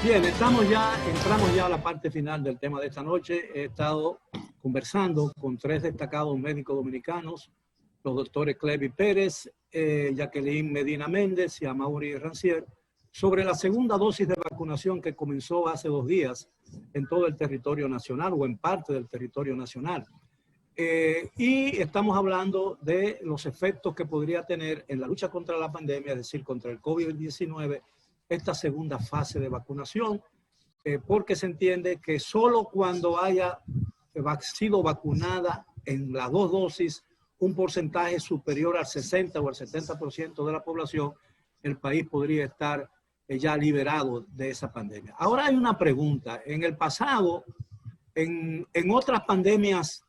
Bien, entramos ya a la parte final del tema de esta noche. He estado conversando con tres destacados médicos dominicanos, los doctores Clevi Pérez, Jacqueline Medina Méndez y Amaury Rancière, sobre la segunda dosis de vacunación que comenzó hace 2 días en todo el territorio nacional o en parte del territorio nacional. Y estamos hablando de los efectos que podría tener en la lucha contra la pandemia, es decir, contra el COVID-19, esta segunda fase de vacunación, porque se entiende que solo cuando haya sido vacunada en las 2 dosis un porcentaje superior al 60 o al 70% de la población, el país podría estar ya liberado de esa pandemia. Ahora hay una pregunta. En el pasado, en otras pandemias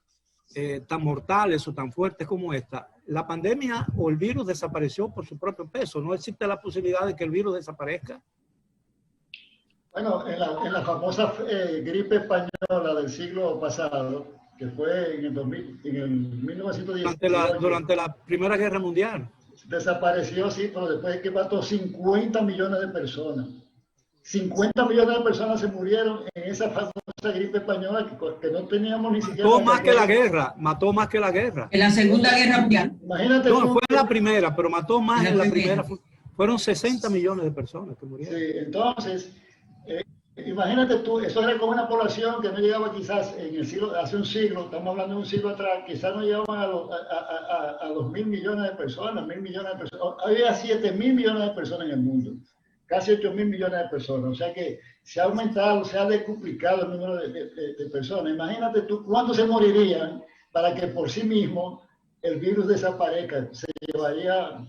tan mortales o tan fuertes como esta, la pandemia o el virus desapareció por su propio peso. ¿No existe la posibilidad de que el virus desaparezca? Bueno, en la famosa gripe española del siglo pasado, que fue en el 1918. Durante la Primera Guerra Mundial. Desapareció, sí, pero después de que mató 50 millones de personas. 50 millones de personas se murieron en esa famosa gripe española que no teníamos ni siquiera... Mató más que la guerra. En la Segunda Guerra Mundial. Imagínate. No, fue en la primera, pero mató más en la primera. Fueron 60 millones de personas que murieron. Sí, entonces, imagínate tú, eso era como una población que no llegaba quizás hace un siglo, estamos hablando de un siglo atrás, quizás no llegaban a 2.000 millones de personas, 1.000 millones de personas. Había 7.000 millones de personas en el mundo. Casi 8.000 millones de personas, o sea que se ha aumentado, se ha decuplicado el número de personas. Imagínate tú cuánto se morirían para que por sí mismo el virus desaparezca. Se llevaría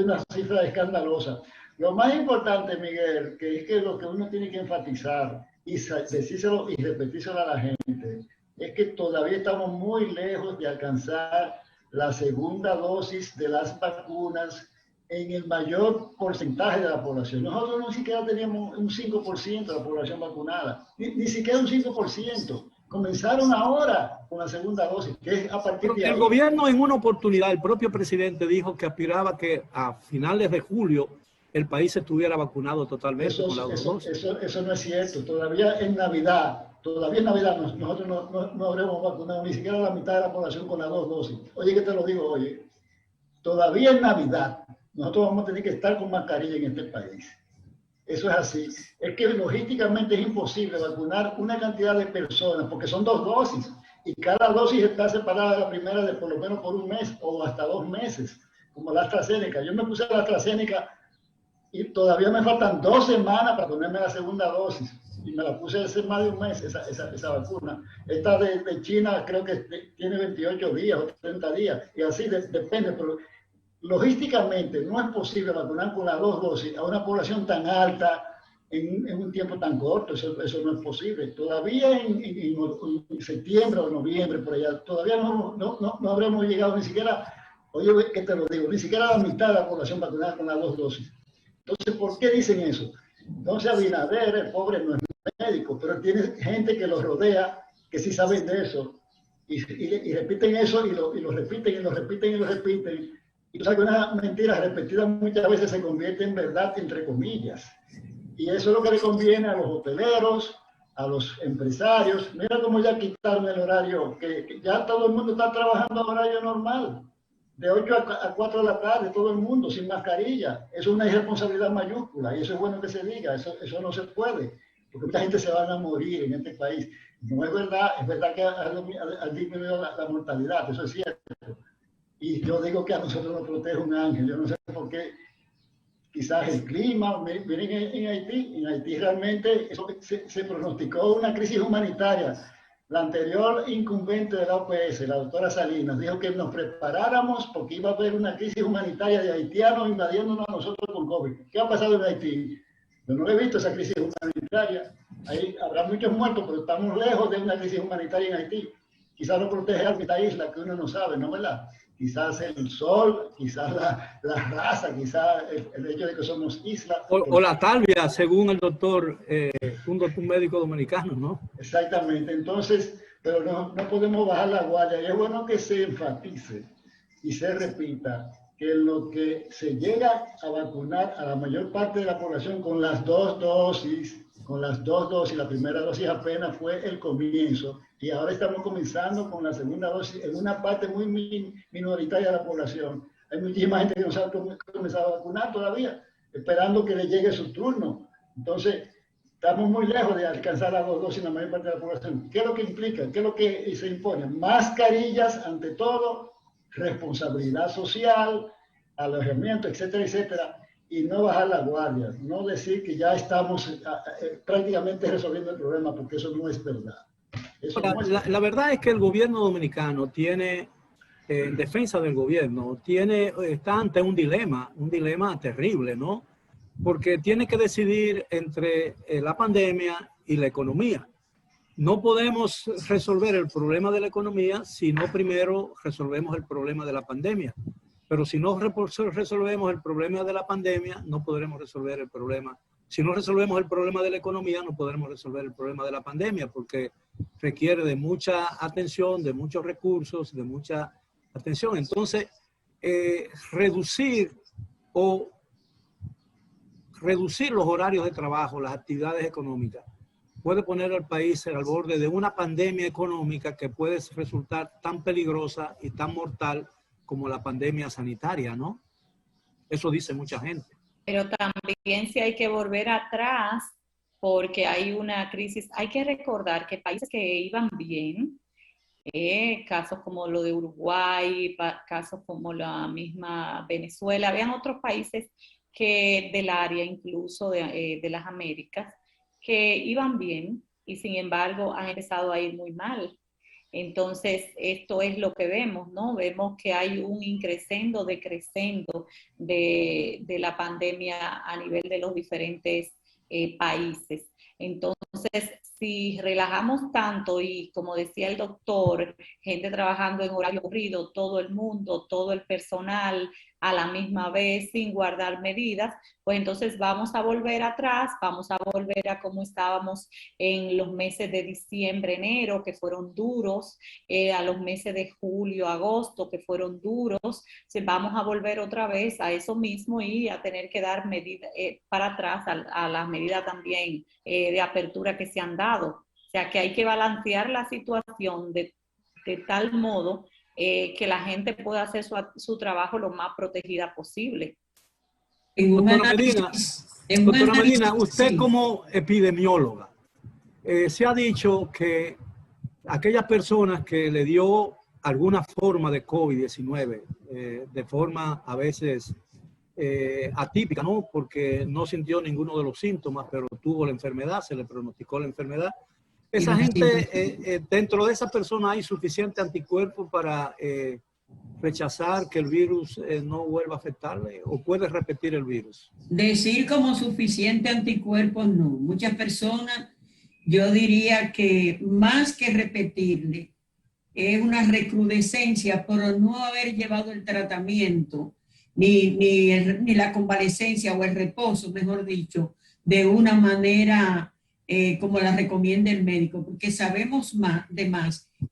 una cifra escandalosa. Lo más importante, Miguel, que es que lo que uno tiene que enfatizar y decírselo y repetírselo a la gente, es que todavía estamos muy lejos de alcanzar la segunda dosis de las vacunas en el mayor porcentaje de la población. Nosotros ni siquiera teníamos un 5% de la población vacunada, ni siquiera un 5%. Comenzaron ahora con la segunda dosis, que es a partir de ahí. El gobierno en una oportunidad, el propio presidente dijo que aspiraba que a finales de julio el país estuviera vacunado totalmente con la dosis. Eso no es cierto. Todavía en Navidad nosotros no habremos vacunado ni siquiera la mitad de la población con las 2 dosis. Oye, que te lo digo, oye, todavía en Navidad nosotros vamos a tener que estar con mascarilla en este país. Eso es así. Es que logísticamente es imposible vacunar una cantidad de personas, porque son 2 dosis, y cada dosis está separada de la primera de por lo menos por 1 mes o hasta 2 meses, como la AstraZeneca. Yo me puse la AstraZeneca y todavía me faltan 2 semanas para ponerme la segunda dosis, y me la puse hace más de 1 mes esa vacuna. Esta de China creo que tiene 28 días o 30 días, y así depende, pero logísticamente no es posible vacunar con las 2 dosis a una población tan alta en un tiempo tan corto. Eso no es posible. Todavía en septiembre o noviembre, por allá, todavía no habremos llegado ni siquiera, oye, ¿qué te lo digo? Ni siquiera a la mitad de la población vacunada con las 2 dosis. Entonces, ¿por qué dicen eso? Entonces, Abinader, el pobre, no es médico, pero tiene gente que lo rodea que sí saben de eso y repiten eso y lo repiten y lo repiten y lo repiten. Y tú sabes que una mentira repetida muchas veces se convierte en verdad, entre comillas. Y eso es lo que le conviene a los hoteleros, a los empresarios. Mira cómo ya quitaron el horario, que ya todo el mundo está trabajando a horario normal, de 8 a 4 de la tarde, todo el mundo, sin mascarilla. Eso es una irresponsabilidad mayúscula, y eso es bueno que se diga, eso no se puede, porque mucha gente se va a morir en este país. No es verdad que ha disminuido la mortalidad, eso es cierto. Y yo digo que a nosotros nos protege un ángel. Yo no sé por qué. Quizás el clima. Miren en Haití. En Haití realmente se pronosticó una crisis humanitaria. La anterior incumbente de la OPS, la doctora Salinas, dijo que nos preparáramos porque iba a haber una crisis humanitaria de haitianos invadiéndonos a nosotros con COVID. ¿Qué ha pasado en Haití? Yo no he visto esa crisis humanitaria. Ahí habrá muchos muertos, pero estamos lejos de una crisis humanitaria en Haití. Quizás nos protege a esta isla que uno no sabe, ¿no, verdad? Quizás el sol, quizás la raza, quizás el hecho de que somos isla. O la talvia, según el doctor, un médico dominicano, ¿no? Exactamente. Entonces, pero no podemos bajar la guardia. Y es bueno que se enfatice y se repita que lo que se llega a vacunar a la mayor parte de la población con las dos dosis, la primera dosis apenas fue el comienzo, y ahora estamos comenzando con la segunda dosis en una parte muy minoritaria de la población. Hay muchísima gente que no se ha comenzado a vacunar todavía, esperando que le llegue su turno. Entonces, estamos muy lejos de alcanzar las dos dosis en la mayor parte de la población. ¿Qué es lo que implica? ¿Qué es lo que se impone? Mascarillas ante todo, responsabilidad social, alojamiento, etcétera, etcétera, y no bajar la guardia, no decir que ya estamos prácticamente resolviendo el problema, porque eso no es verdad. La verdad es que el gobierno dominicano tiene, en defensa del gobierno, está ante un dilema terrible, ¿no? Porque tiene que decidir entre la pandemia y la economía. No podemos resolver el problema de la economía si no primero resolvemos el problema de la pandemia. Pero si no resolvemos el problema de la pandemia, no podremos resolver el problema. Si no resolvemos el problema de la economía, no podremos resolver el problema de la pandemia, porque requiere de mucha atención, de muchos recursos, de mucha atención. Entonces, reducir los horarios de trabajo, las actividades económicas, puede poner al país al borde de una pandemia económica que puede resultar tan peligrosa y tan mortal como la pandemia sanitaria, ¿no? Eso dice mucha gente. Pero también si hay que volver atrás porque hay una crisis. Hay que recordar que países que iban bien, casos como lo de Uruguay, casos como la misma Venezuela, habían otros países que del área incluso de las Américas que iban bien y sin embargo han empezado a ir muy mal. Entonces, esto es lo que vemos, ¿no? Vemos que hay un increscendo, decrescendo de la pandemia a nivel de los diferentes países. Entonces, si relajamos tanto y como decía el doctor, gente trabajando en horario corrido, todo el mundo, todo el personal a la misma vez sin guardar medidas, pues entonces vamos a volver atrás, vamos a volver a como estábamos en los meses de diciembre, enero, que fueron duros, a los meses de julio, agosto, que fueron duros. Vamos a volver otra vez a eso mismo y a tener que dar medidas para atrás a las medidas también de apertura que se han dado. O sea que hay que balancear la situación de tal modo que la gente pueda hacer su trabajo lo más protegida posible. Doctora Medina, usted sí, como epidemióloga, se ha dicho que aquellas personas que le dio alguna forma de COVID-19, de forma a veces atípica, ¿no? Porque no sintió ninguno de los síntomas, pero tuvo la enfermedad, se le pronosticó la enfermedad. Esa gente, dentro de esa persona hay suficiente anticuerpo para rechazar que el virus no vuelva a afectarle, o puede repetir el virus. Decir como suficiente anticuerpos no. Muchas personas, yo diría que más que repetirle, es una recrudescencia por no haber llevado el tratamiento, ni la convalecencia o el reposo, mejor dicho, de una manera como la recomienda el médico, porque sabemos más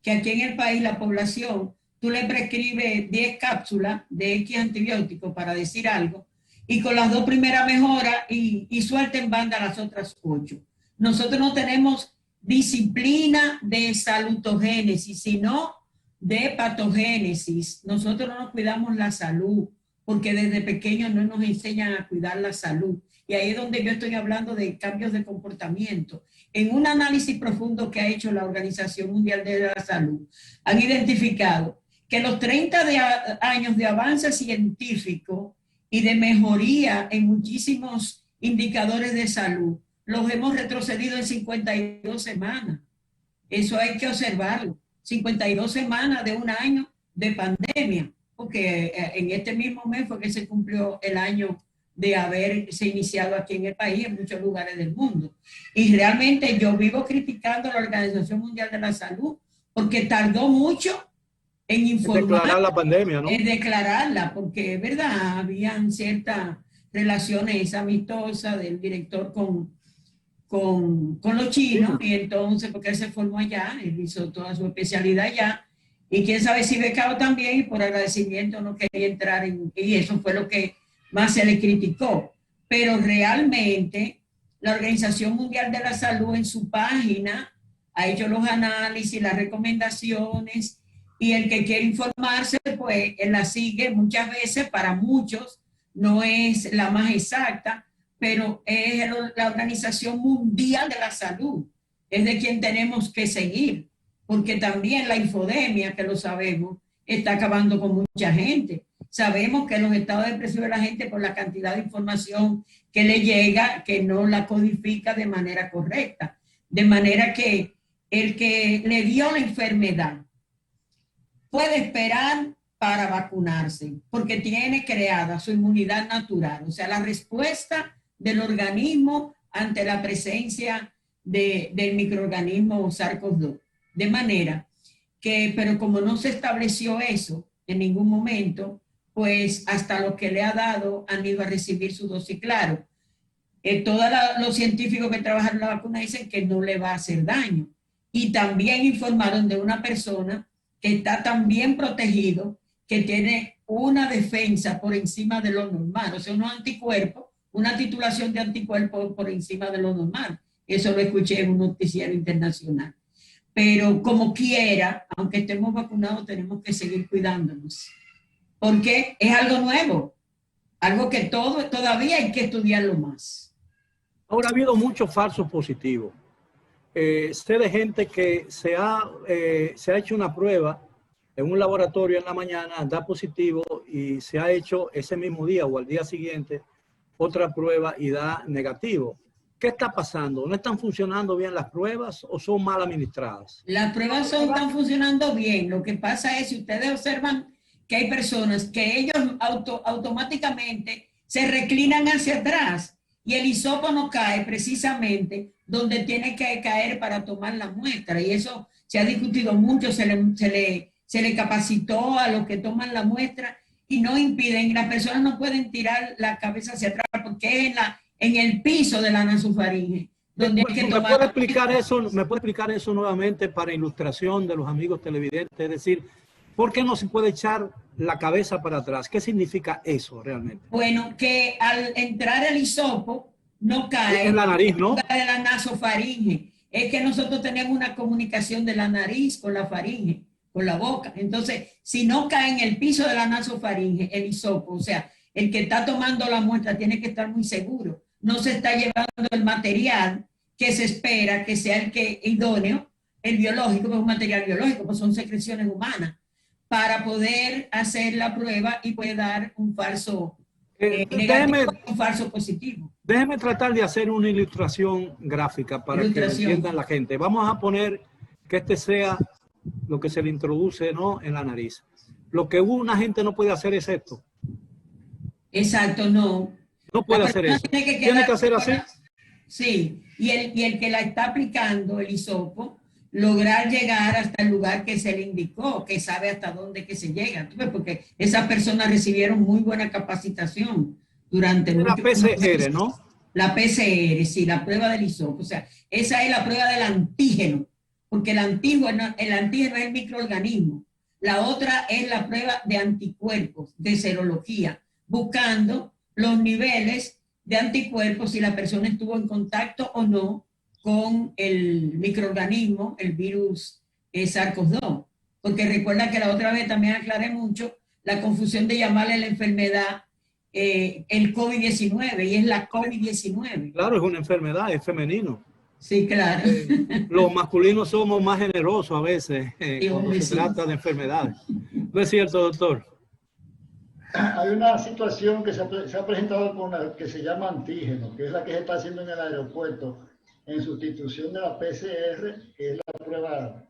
que aquí en el país la población, tú le prescribes 10 cápsulas de X antibióticos para decir algo, y con las 2 primeras mejora y suelta en banda las otras 8. Nosotros no tenemos disciplina de salutogénesis, sino de patogénesis. Nosotros no nos cuidamos la salud, porque desde pequeños no nos enseñan a cuidar la salud. Y ahí es donde yo estoy hablando de cambios de comportamiento. En un análisis profundo que ha hecho la Organización Mundial de la Salud, han identificado que los 30 años de avance científico y de mejoría en muchísimos indicadores de salud, los hemos retrocedido en 52 semanas. Eso hay que observarlo. 52 semanas de un año de pandemia, porque en este mismo mes fue que se cumplió el año de haberse iniciado aquí en el país, en muchos lugares del mundo. Y realmente yo vivo criticando a la Organización Mundial de la Salud porque tardó mucho en informar. Declarar la pandemia, ¿no? En declararla, porque es verdad, habían ciertas relaciones amistosas del director con los chinos, y entonces, porque él se formó allá, él hizo toda su especialidad allá, Y quién sabe si becado también, y por agradecimiento no quería entrar y eso fue lo que más se le criticó. Pero realmente la Organización Mundial de la Salud en su página ha hecho los análisis, las recomendaciones, y el que quiere informarse, pues él la sigue muchas veces, para muchos no es la más exacta, pero es la Organización Mundial de la Salud, es de quien tenemos que seguir, porque también la infodemia, que lo sabemos, está acabando con mucha gente. Sabemos que los estados depresivos de la gente, por la cantidad de información que le llega, que no la codifica de manera correcta. De manera que el que le dio la enfermedad puede esperar para vacunarse, porque tiene creada su inmunidad natural, o sea, la respuesta del organismo ante la presencia del microorganismo SARS-CoV-2. De manera que, pero como no se estableció eso en ningún momento, pues hasta los que le ha dado han ido a recibir su dosis. Claro, todos los científicos que trabajan en la vacuna dicen que no le va a hacer daño. Y también informaron de una persona que está tan bien protegido, que tiene una defensa por encima de lo normal, o sea, unos anticuerpos, una titulación de anticuerpos por encima de lo normal. Eso lo escuché en un noticiero internacional. Pero como quiera, aunque estemos vacunados, tenemos que seguir cuidándonos, porque es algo nuevo, algo que todavía hay que estudiarlo más. Ahora ha habido muchos falsos positivos. Sé de gente que se ha hecho una prueba en un laboratorio en la mañana, da positivo, y se ha hecho ese mismo día o al día siguiente otra prueba y da negativo. ¿Qué está pasando? ¿No están funcionando bien las pruebas o son mal administradas? Las pruebas están funcionando bien. Lo que pasa es, si ustedes observan, que hay personas que ellos automáticamente se reclinan hacia atrás y el hisopo no cae precisamente donde tiene que caer para tomar la muestra. Y eso se ha discutido mucho, se le capacitó a los que toman la muestra y no impiden, las personas no pueden tirar la cabeza hacia atrás porque es en el piso de la nasofaringe donde hay que tomar. ¿Me puede explicar eso nuevamente para ilustración de los amigos televidentes? Es decir, ¿por qué no se puede echar la cabeza para atrás? ¿Qué significa eso realmente? Bueno, que al entrar el hisopo no cae en la nariz, ¿no? De la nasofaringe. Es que nosotros tenemos una comunicación de la nariz con la faringe, con la boca. Entonces, si no cae en el piso de la nasofaringe, el hisopo, o sea, el que está tomando la muestra tiene que estar muy seguro. No se está llevando el material que se espera que sea el que idóneo, el biológico, que es un material biológico, pues son secreciones humanas, para poder hacer la prueba y puede dar un falso negativo, un falso positivo. Déjeme tratar de hacer una ilustración gráfica para que entiendan la gente. Vamos a poner que este sea lo que se le introduce, ¿no?, en la nariz. Lo que una gente no puede hacer es esto. Exacto, no. No puede hacer eso. Tiene que hacer así. Sí, y el que la está aplicando, el hisopo, lograr llegar hasta el lugar que se le indicó, que sabe hasta dónde que se llega, porque esas personas recibieron muy buena capacitación durante la PCR, ¿no? La PCR, sí, la prueba del hisopo, o sea, esa es la prueba del antígeno, porque el antígeno es el microorganismo. La otra es la prueba de anticuerpos, de serología, buscando los niveles de anticuerpos, si la persona estuvo en contacto o no con el microorganismo, el virus SARS-CoV-2. Porque recuerda que la otra vez también aclaré mucho la confusión de llamarle la enfermedad el COVID-19, y es la COVID-19. Claro, es una enfermedad, es femenino. Sí, claro. Los masculinos somos más generosos a veces cuando se trata de enfermedades. ¿No es cierto, doctor? Hay una situación que se ha presentado con la que se llama antígeno, que es la que se está haciendo en el aeropuerto en sustitución de la PCR, que es la prueba,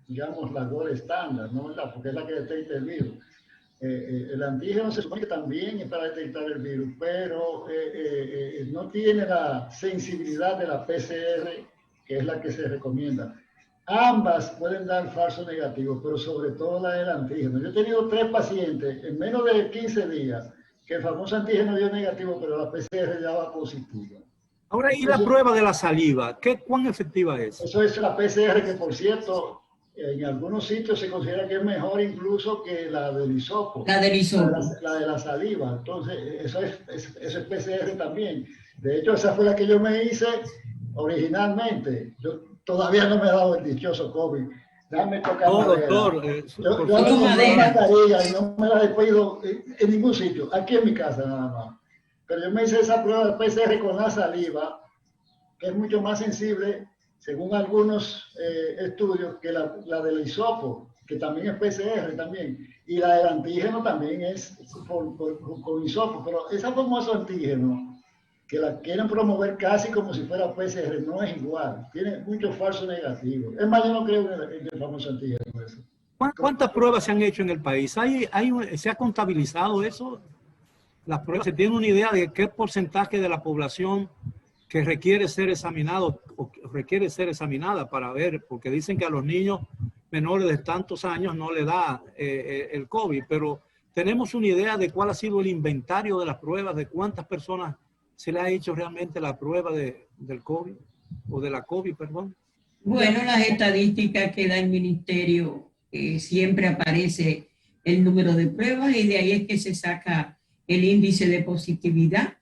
digamos, la gold estándar, ¿no? Porque es la que detecta el virus. El antígeno se supone que también es para detectar el virus, pero no tiene la sensibilidad de la PCR, que es la que se recomienda. Ambas pueden dar falso negativo, pero sobre todo la del antígeno. Yo he tenido 3 pacientes en menos de 15 días que el famoso antígeno dio negativo, pero la PCR ya va positiva. Ahora, ¿y la prueba de la saliva? ¿Cuán efectiva es? Eso es la PCR, que por cierto, En algunos sitios se considera que es mejor incluso que la del hisopo, La del hisopo. la de la saliva. Entonces, eso es PCR también. De hecho, esa fue la que yo me hice originalmente. Yo todavía no me he dado el dichoso COVID. Déjame tocar No, madera. doctor, Yo ando con dos mascarillas y no me las he pedido en ningún sitio, aquí en mi casa nada más. Pero yo me hice esa prueba de PCR con la saliva, que es mucho más sensible, según algunos estudios, que la del hisopo, que también es PCR también. Y la del antígeno también es con hisopo. Pero esa famosa antígeno, que la quieren promover casi como si fuera PCR, no es igual, tiene muchos falsos negativos. Es más, yo no creo en el famoso antígeno. Eso. ¿Cuántas pruebas se han hecho en el país? ¿Se ha contabilizado eso? Las pruebas, ¿se tiene una idea de qué porcentaje de la población que requiere ser examinado o requiere ser examinada para ver? Porque dicen que a los niños menores de tantos años no le da el COVID, pero ¿tenemos una idea de cuál ha sido el inventario de las pruebas, de cuántas personas se le ha hecho realmente la prueba del COVID o de la COVID, perdón? Bueno, las estadísticas que da el ministerio, siempre aparece el número de pruebas y de ahí es que se saca el índice de positividad.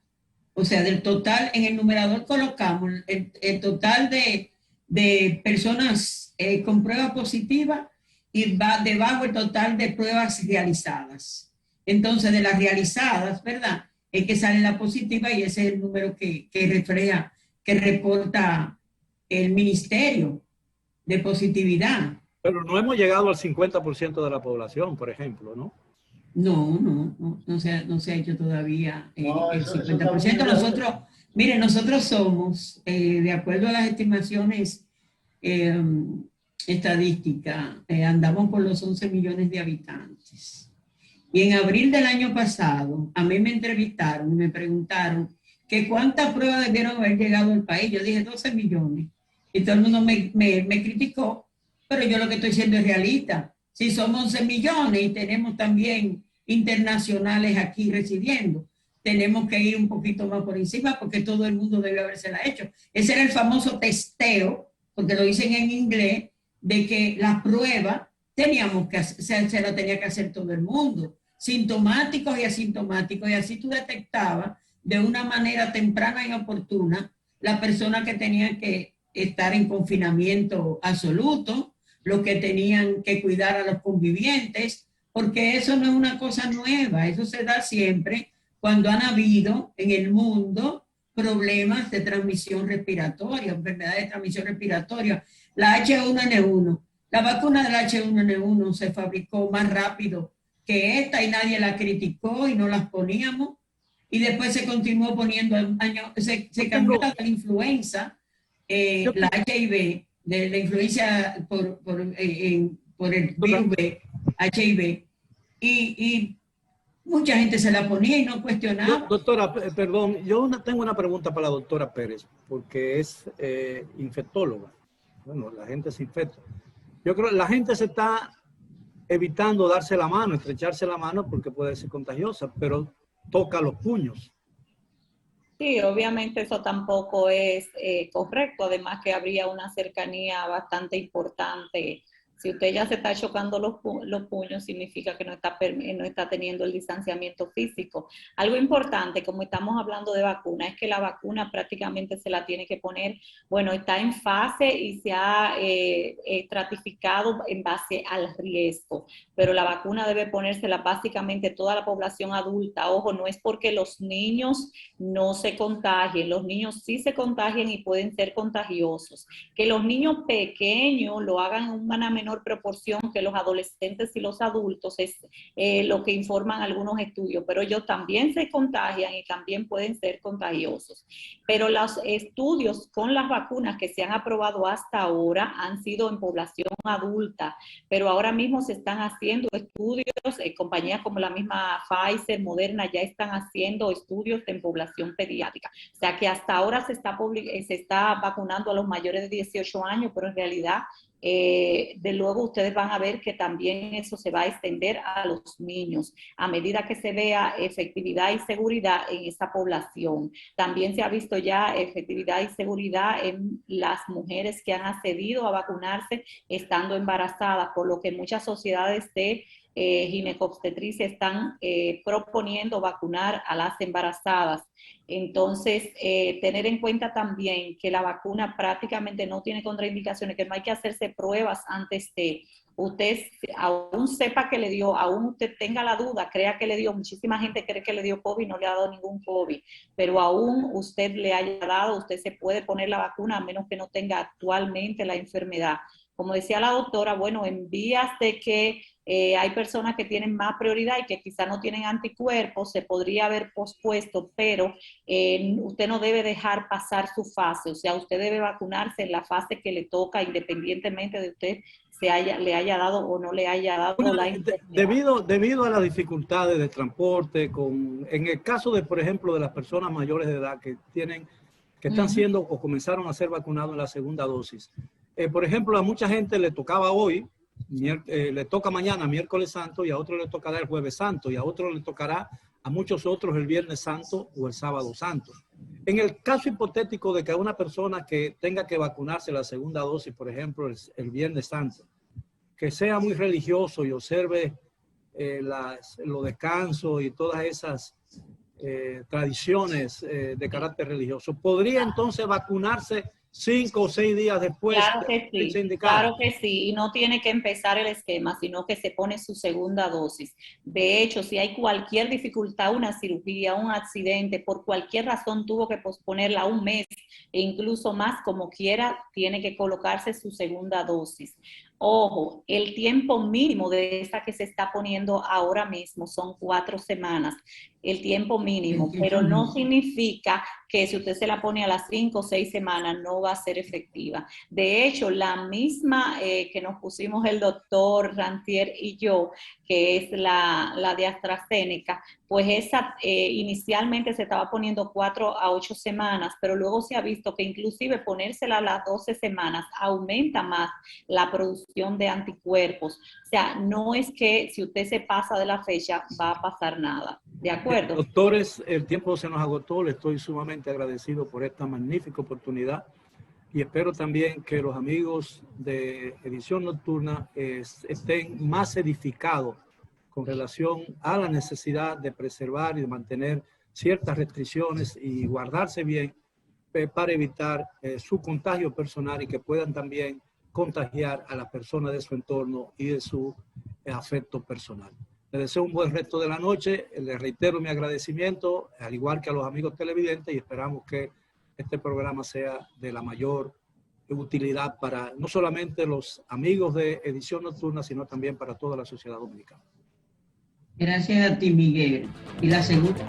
O sea, del total, en el numerador colocamos el total de personas con prueba positiva y va debajo el total de pruebas realizadas. Entonces, de las realizadas, ¿verdad? Es que sale la positiva y ese es el número que refleja, que reporta el ministerio de positividad. Pero no hemos llegado al 50% de la población, por ejemplo, ¿no? No se ha hecho todavía el 50%. Eso nosotros, miren, nosotros somos, de acuerdo a las estimaciones estadísticas, andamos por los 11 millones de habitantes. Y en abril del año pasado, a mí me entrevistaron y me preguntaron que cuántas pruebas debieron haber llegado al país. Yo dije 12 millones. Y todo el mundo me criticó, pero yo lo que estoy siendo es realista. Si somos 11 millones y tenemos también internacionales aquí residiendo, tenemos que ir un poquito más por encima porque todo el mundo debe habérsela hecho. Ese era el famoso testeo, porque lo dicen en inglés, de que la prueba teníamos que hacer, se la tenía que hacer todo el mundo, sintomáticos y asintomáticos, y así tú detectabas de una manera temprana y oportuna la persona que tenía que estar en confinamiento absoluto, los que tenían que cuidar a los convivientes, porque eso no es una cosa nueva, eso se da siempre cuando han habido en el mundo problemas de transmisión respiratoria, enfermedades de transmisión respiratoria. La H1N1, la vacuna del H1N1 se fabricó más rápido que esta y nadie la criticó y no las poníamos, y después se continuó poniendo, se cambió la influenza, la HIV, de la influencia por el virus B, HIV, y mucha gente se la ponía y no cuestionaba. Doctora, perdón, yo tengo una pregunta para la doctora Pérez, porque es infectóloga. Bueno, la gente se infecta. Yo creo que la gente se está evitando darse la mano, estrecharse la mano porque puede ser contagiosa, pero toca los puños. Sí, obviamente eso tampoco es correcto, además que habría una cercanía bastante importante. Si usted ya se está chocando los puños, significa que no está teniendo el distanciamiento físico. Algo importante, como estamos hablando de vacuna, es que la vacuna prácticamente se la tiene que poner, bueno, está en fase y se ha estratificado en base al riesgo, pero la vacuna debe ponérsela básicamente toda la población adulta. Ojo, no es porque los niños no se contagien, los niños sí se contagian y pueden ser contagiosos. Que los niños pequeños lo hagan en una menor proporción que los adolescentes y los adultos es lo que informan algunos estudios, pero ellos también se contagian y también pueden ser contagiosos. Pero los estudios con las vacunas que se han aprobado hasta ahora han sido en población adulta, pero ahora mismo se están haciendo estudios, compañías como la misma Pfizer, Moderna ya están haciendo estudios en población pediátrica. O sea que hasta ahora se está vacunando a los mayores de 18 años, pero en realidad de luego ustedes van a ver que también eso se va a extender a los niños a medida que se vea efectividad y seguridad en esa población. También se ha visto ya efectividad y seguridad en las mujeres que han accedido a vacunarse estando embarazadas, por lo que muchas sociedades de ginecobstetricia están proponiendo vacunar a las embarazadas. Entonces, tener en cuenta también que la vacuna prácticamente no tiene contraindicaciones, que no hay que hacerse pruebas antes de usted, aún sepa que le dio, aún usted tenga la duda, crea que le dio, muchísima gente cree que le dio COVID, no le ha dado ningún COVID, pero aún usted le haya dado, usted se puede poner la vacuna a menos que no tenga actualmente la enfermedad. Como decía la doctora, bueno, en vías de que hay personas que tienen más prioridad y que quizá no tienen anticuerpos, se podría haber pospuesto, pero usted no debe dejar pasar su fase, o sea, usted debe vacunarse en la fase que le toca, independientemente de usted le haya dado o no le haya dado la enfermedad. Debido a las dificultades de transporte, en el caso de, por ejemplo, de las personas mayores de edad que están siendo o comenzaron a ser vacunados en la segunda dosis. Por ejemplo, a mucha gente le tocaba hoy, le toca mañana, miércoles santo, y a otros le tocará el jueves santo, y a otros le tocará, a muchos otros, el viernes santo o el sábado santo. En el caso hipotético de que una persona que tenga que vacunarse la segunda dosis, por ejemplo, el viernes santo, que sea muy religioso y observe los descansos y todas esas tradiciones de carácter religioso, ¿podría entonces vacunarse 5 o 6 días después? Claro que sí, claro que sí, y no tiene que empezar el esquema, sino que se pone su segunda dosis. De hecho, si hay cualquier dificultad, una cirugía, un accidente, por cualquier razón tuvo que posponerla un mes e incluso más, como quiera, tiene que colocarse su segunda dosis. Ojo, el tiempo mínimo de esta que se está poniendo ahora mismo son 4 semanas, el tiempo mínimo, pero no significa que si usted se la pone a las 5 o 6 semanas no va a ser efectiva. De hecho, la misma que nos pusimos el doctor Rantier y yo, que es la de AstraZeneca, pues esa inicialmente se estaba poniendo 4 a 8 semanas, pero luego se ha visto que inclusive ponérsela a las 12 semanas aumenta más la producción de anticuerpos. O sea, no es que si usted se pasa de la fecha va a pasar nada. ¿De acuerdo? Doctores, el tiempo se nos agotó. Le estoy sumamente agradecido por esta magnífica oportunidad y espero también que los amigos de Edición Nocturna estén más edificados con relación a la necesidad de preservar y de mantener ciertas restricciones y guardarse bien para evitar su contagio personal y que puedan también contagiar a las personas de su entorno y de su afecto personal. Les deseo un buen resto de la noche. Les reitero mi agradecimiento, al igual que a los amigos televidentes, y esperamos que este programa sea de la mayor utilidad para no solamente los amigos de Edición Nocturna, sino también para toda la sociedad dominicana. Gracias a ti, Miguel. Y la segunda...